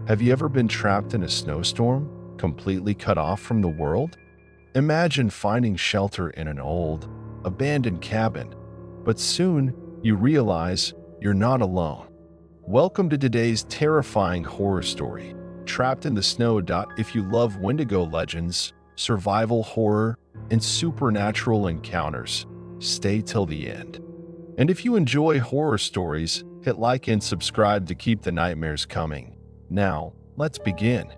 Have you ever been trapped in a snowstorm, completely cut off from the world? Imagine finding shelter in an old, abandoned cabin, but soon you realize you're not alone. Welcome to today's terrifying horror story, Trapped in the Snow. If you love Wendigo legends, survival horror, and supernatural encounters, stay till the end. And if you enjoy horror stories, hit like and subscribe to keep the nightmares coming. Now, let's begin.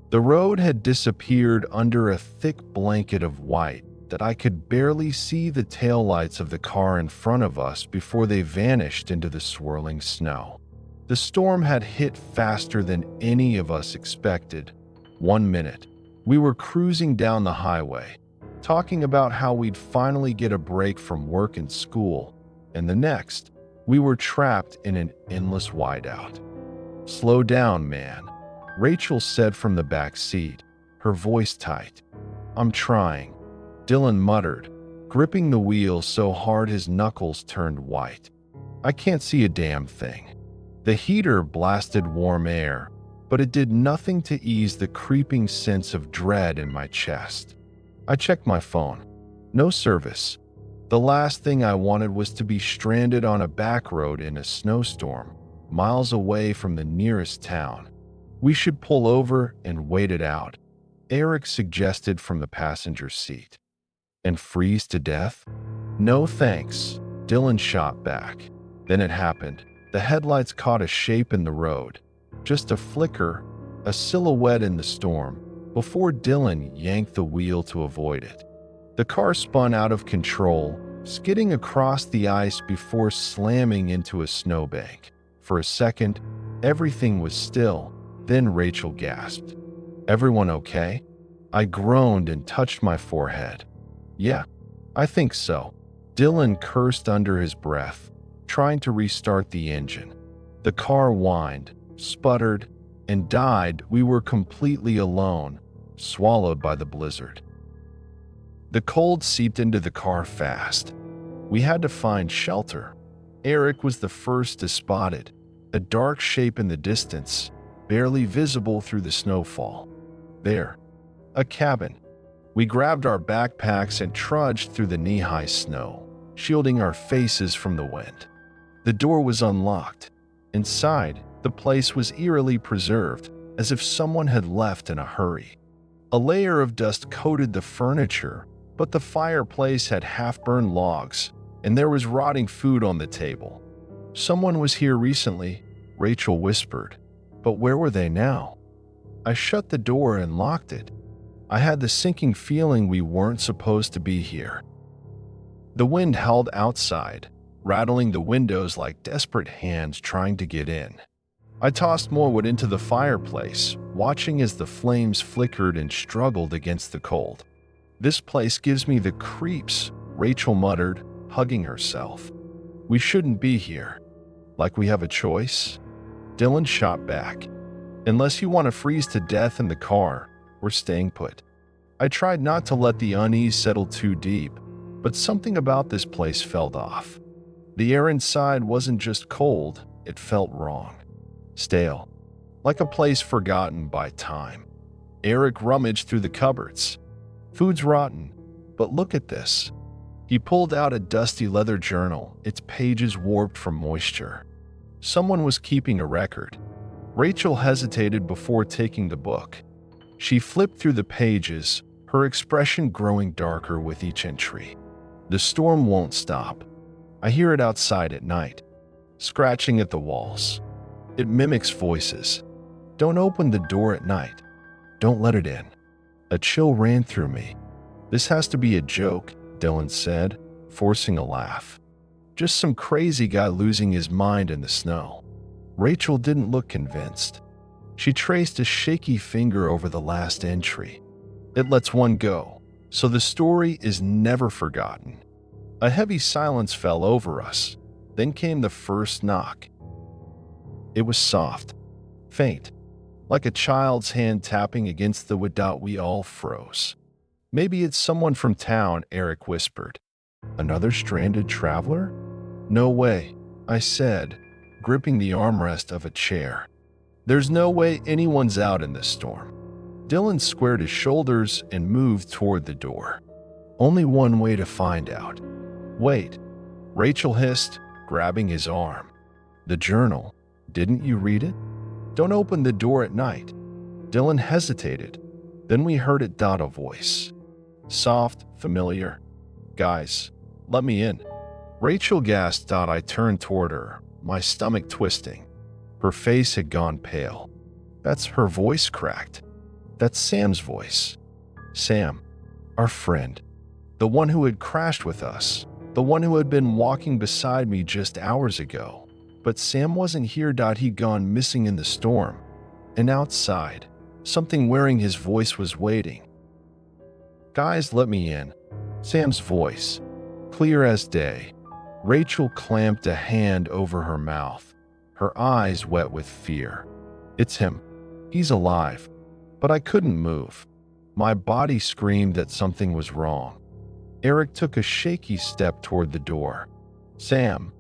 The road had disappeared under a thick blanket of white that I could barely see the taillights of the car in front of us before they vanished into the swirling snow. The storm had hit faster than any of us expected. 1 minute, we were cruising down the highway, talking about how we'd finally get a break from work and school, and the next, we were trapped in an endless whiteout. "Slow down, man," Rachel said from the back seat, her voice tight. "I'm trying," Dylan muttered, gripping the wheel so hard his knuckles turned white. "I can't see a damn thing." The heater blasted warm air, but it did nothing to ease the creeping sense of dread in my chest. I checked my phone. No service. The last thing I wanted was to be stranded on a back road in a snowstorm, miles away from the nearest town. "We should pull over and wait it out," Eric suggested from the passenger seat. "And freeze to death?" "No thanks," Dylan shot back. Then it happened. The headlights caught a shape in the road. Just a flicker, a silhouette in the storm, before Dylan yanked the wheel to avoid it. The car spun out of control, skidding across the ice before slamming into a snowbank. For a second, everything was still. Then Rachel gasped. "Everyone okay?" I groaned and touched my forehead. "Yeah, I think so." Dylan cursed under his breath, trying to restart the engine. The car whined, sputtered, and died. We were completely alone, swallowed by the blizzard. The cold seeped into the car fast. We had to find shelter. Eric was the first to spot it, a dark shape in the distance, barely visible through the snowfall. There, a cabin. We grabbed our backpacks and trudged through the knee-high snow, shielding our faces from the wind. The door was unlocked. Inside, the place was eerily preserved, as if someone had left in a hurry. A layer of dust coated the furniture, but the fireplace had half-burned logs, and there was rotting food on the table. "Someone was here recently," Rachel whispered. But where were they now? I shut the door and locked it. I had the sinking feeling we weren't supposed to be here. The wind howled outside, rattling the windows like desperate hands trying to get in. I tossed more wood into the fireplace, watching as the flames flickered and struggled against the cold. "This place gives me the creeps," Rachel muttered, hugging herself. "We shouldn't be here." "Like we have a choice?" Dylan shot back. "Unless you want to freeze to death in the car, we're staying put." I tried not to let the unease settle too deep, but something about this place felt off. The air inside wasn't just cold, it felt wrong. Stale. Like a place forgotten by time. Eric rummaged through the cupboards. "Food's rotten, but look at this." He pulled out a dusty leather journal, its pages warped from moisture. Someone was keeping a record. Rachel hesitated before taking the book. She flipped through the pages, her expression growing darker with each entry. "The storm won't stop. I hear it outside at night, scratching at the walls. It mimics voices. Don't open the door at night. Don't let it in." A chill ran through me. "This has to be a joke," Dylan said, forcing a laugh. "Just some crazy guy losing his mind in the snow." Rachel didn't look convinced. She traced a shaky finger over the last entry. "It lets one go, so the story is never forgotten." A heavy silence fell over us. Then came the first knock. It was soft, faint, like a child's hand tapping against the wood. We all froze. "Maybe it's someone from town," Eric whispered. "Another stranded traveler?" "No way," I said, gripping the armrest of a chair. There's no way anyone's out in this storm. Dylan squared his shoulders and moved toward the door. Only one way to find out. Wait, Rachel hissed, grabbing his arm. The journal. Didn't you read it? Don't open the door at night. Dylan hesitated. Then we heard it. A voice. Soft, familiar. Guys, let me in. Rachel gasped. I turned toward her, my stomach twisting. Her face had gone pale. That's her voice cracked. That's Sam's voice. Sam, our friend. The one who had crashed with us. The one who had been walking beside me just hours ago. But Sam wasn't here. He'd gone missing in the storm. And outside, something wearing his voice was waiting. Guys, let me in. Sam's voice, clear as day. Rachel clamped a hand over her mouth, her eyes wet with fear. It's him. He's alive. But I couldn't move. My body screamed that something was wrong. Eric took a shaky step toward the door. Sam.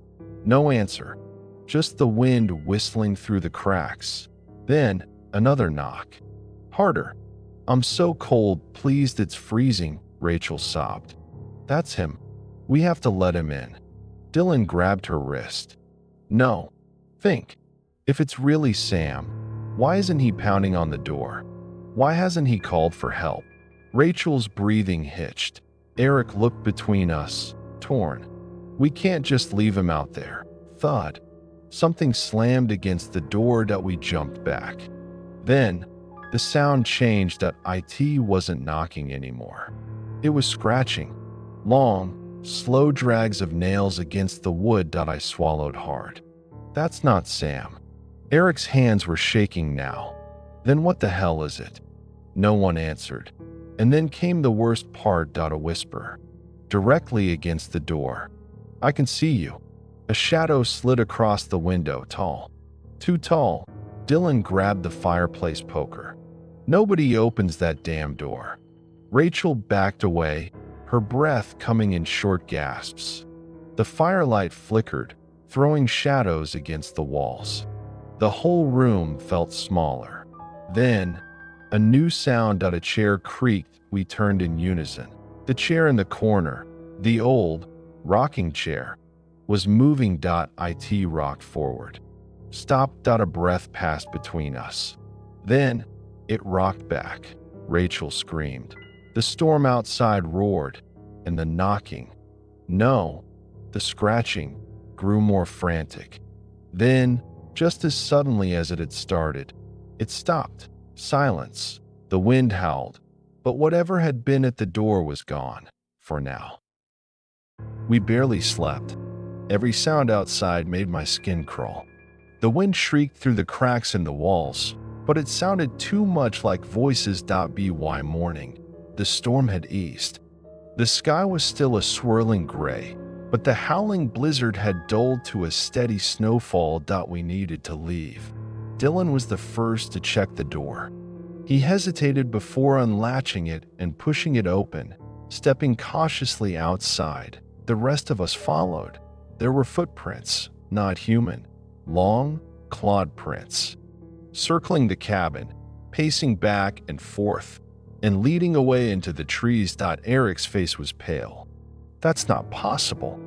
No answer. Just the wind whistling through the cracks. Then, another knock. Harder. I'm so cold. Please, it's freezing, Rachel sobbed. That's him. We have to let him in. Dylan grabbed her wrist. No. Think. If it's really Sam, why isn't he pounding on the door? Why hasn't he called for help? Rachel's breathing hitched. Eric looked between us, torn. We can't just leave him out there. Thud. Something slammed against the door. We jumped back. Then, the sound changed. It wasn't knocking anymore. It was scratching. Long, slow drags of nails against the wood. I swallowed hard. That's not Sam. Eric's hands were shaking now. Then what the hell is it? No one answered. And then came the worst part. A whisper. Directly against the door. I can see you. A shadow slid across the window, tall. Too tall. Dylan grabbed the fireplace poker. Nobody opens that damn door. Rachel backed away, her breath coming in short gasps. The firelight flickered, throwing shadows against the walls. The whole room felt smaller. Then, a new sound. A chair creaked. We turned in unison. The chair in the corner, the old, rocking chair, was moving. It rocked forward. Stopped. A breath passed between us. Then, it rocked back. Rachel screamed. The storm outside roared, and the knocking, no, the scratching, grew more frantic. Then, just as suddenly as it had started, it stopped. Silence. The wind howled, but whatever had been at the door was gone, for now. We barely slept. Every sound outside made my skin crawl. The wind shrieked through the cracks in the walls, but it sounded too much like voices. By morning, the storm had eased. The sky was still a swirling gray, but the howling blizzard had dulled to a steady snowfall. We needed to leave. Dylan was the first to check the door. He hesitated before unlatching it and pushing it open, stepping cautiously outside. The rest of us followed. There were footprints, not human, long, clawed prints, circling the cabin, pacing back and forth, and leading away into the trees. Eric's face was pale. That's not possible.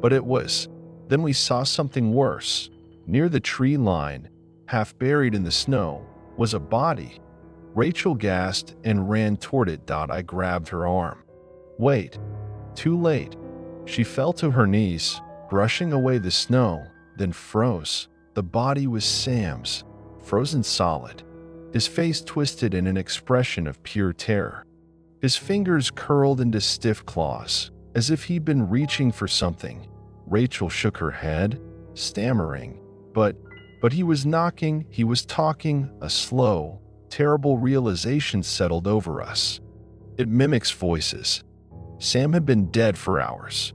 But it was. Then we saw something worse. Near the tree line, half buried in the snow, was a body. Rachel gasped and ran toward it. I grabbed her arm. Wait. Too late. She fell to her knees, brushing away the snow, then froze. The body was Sam's, frozen solid. His face twisted in an expression of pure terror. His fingers curled into stiff claws, as if he'd been reaching for something. Rachel shook her head, stammering. But he was knocking, he was talking. A slow, terrible realization settled over us. It mimics voices. Sam had been dead for hours.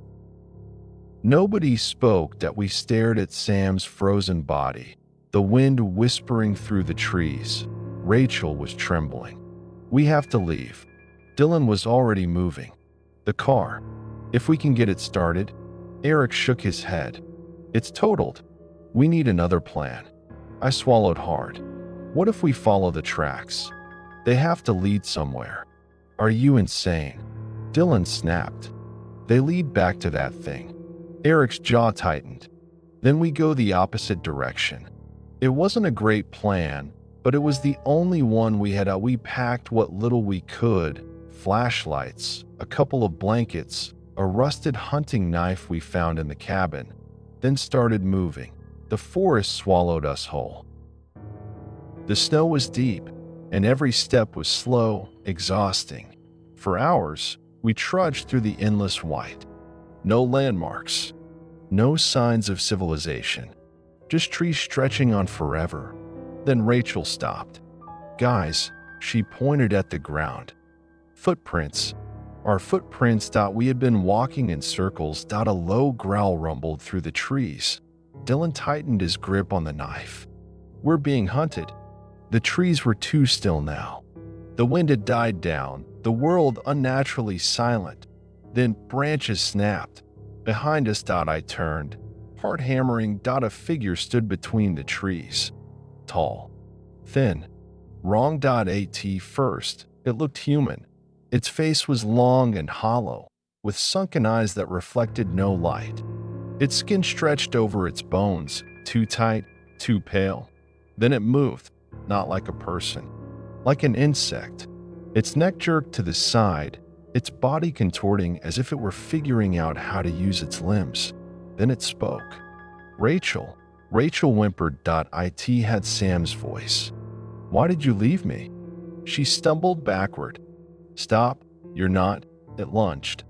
Nobody spoke. We stared at Sam's frozen body, the wind whispering through the trees. Rachel was trembling. We have to leave. Dylan was already moving. The car. If we can get it started. Eric shook his head. It's totaled. We need another plan. I swallowed hard. What if we follow the tracks? They have to lead somewhere. Are you insane? Dylan snapped. They lead back to that thing. Eric's jaw tightened. Then we go the opposite direction. It wasn't a great plan, but it was the only one we had. We packed what little we could: flashlights, a couple of blankets, a rusted hunting knife we found in the cabin, then started moving. The forest swallowed us whole. The snow was deep, and every step was slow, exhausting. For hours, we trudged through the endless white. No landmarks, no signs of civilization, just trees stretching on forever. Then Rachel stopped. Guys, she pointed at the ground. Footprints. Our footprints. We had been walking in circles. A low growl rumbled through the trees. Dylan tightened his grip on the knife. We're being hunted. The trees were too still now. The wind had died down, the world unnaturally silent. Then branches snapped. Behind us. I turned. Heart hammering. A figure stood between the trees. Tall. Thin. Wrong. At first, it looked human. Its face was long and hollow, with sunken eyes that reflected no light. Its skin stretched over its bones, too tight, too pale. Then it moved, not like a person, like an insect. Its neck jerked to the side, its body contorting as if it were figuring out how to use its limbs. Then it spoke. Rachel whimpered. It had Sam's voice. Why did you leave me? She stumbled backward. Stop, you're not. It lunged.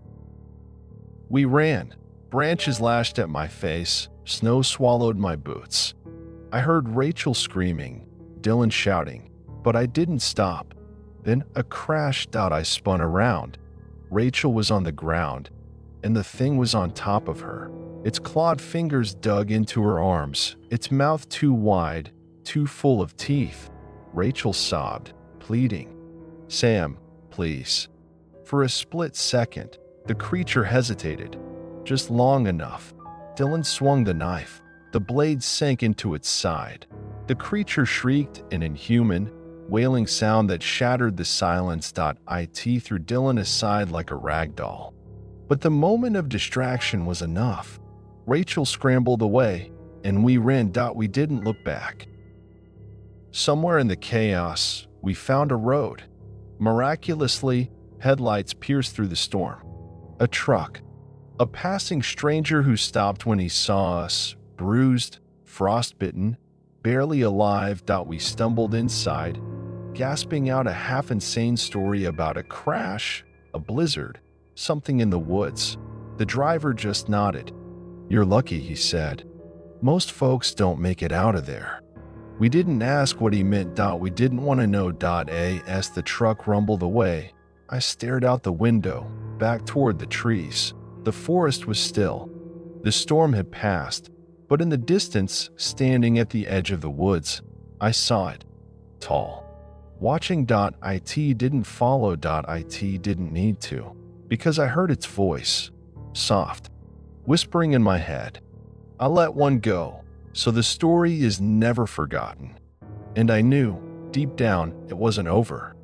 We ran. Branches lashed at my face. Snow swallowed my boots. I heard Rachel screaming, Dylan shouting, but I didn't stop. Then a crash. I spun around. Rachel was on the ground, and the thing was on top of her. Its clawed fingers dug into her arms, its mouth too wide, too full of teeth. Rachel sobbed, pleading, Sam, please. For a split second, the creature hesitated, just long enough. Dylan swung the knife. The blade sank into its side. The creature shrieked an inhuman, wailing sound that shattered the silence. It threw Dylan aside like a rag doll. But the moment of distraction was enough. Rachel scrambled away, and we ran. We didn't look back. Somewhere in the chaos, we found a road. Miraculously, headlights pierced through the storm. A truck. A passing stranger who stopped when he saw us, bruised, frostbitten, barely alive. We stumbled inside, gasping out a half-insane story about a crash, a blizzard, something in the woods. The driver just nodded. You're lucky, he said. Most folks don't make it out of there. We didn't ask what he meant. We didn't want to know. As the truck rumbled away, I stared out the window, back toward the trees. The forest was still. The storm had passed, but in the distance, standing at the edge of the woods, I saw it. Tall. Watching. It didn't follow. It didn't need to, because I heard its voice, soft, whispering in my head. I let one go, so the story is never forgotten. And I knew, deep down, it wasn't over.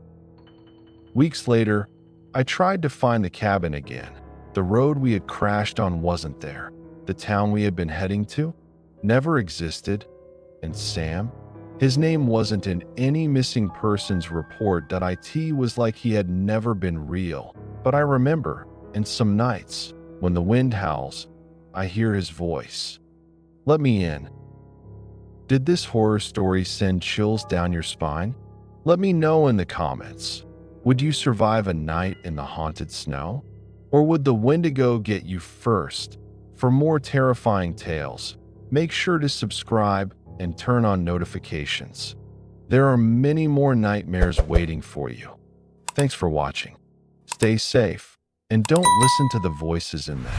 Weeks later, I tried to find the cabin again. The road we had crashed on wasn't there. The town we had been heading to never existed. And Sam? His name wasn't in any missing persons report. It was like he had never been real. But I remember, in some nights, when the wind howls, I hear his voice. Let me in. Did this horror story send chills down your spine? Let me know in the comments. Would you survive a night in the haunted snow? Or would the Wendigo get you first? For more terrifying tales, make sure to subscribe and turn on notifications. There are many more nightmares waiting for you. Thanks for watching. Stay safe, and don't listen to the voices in them.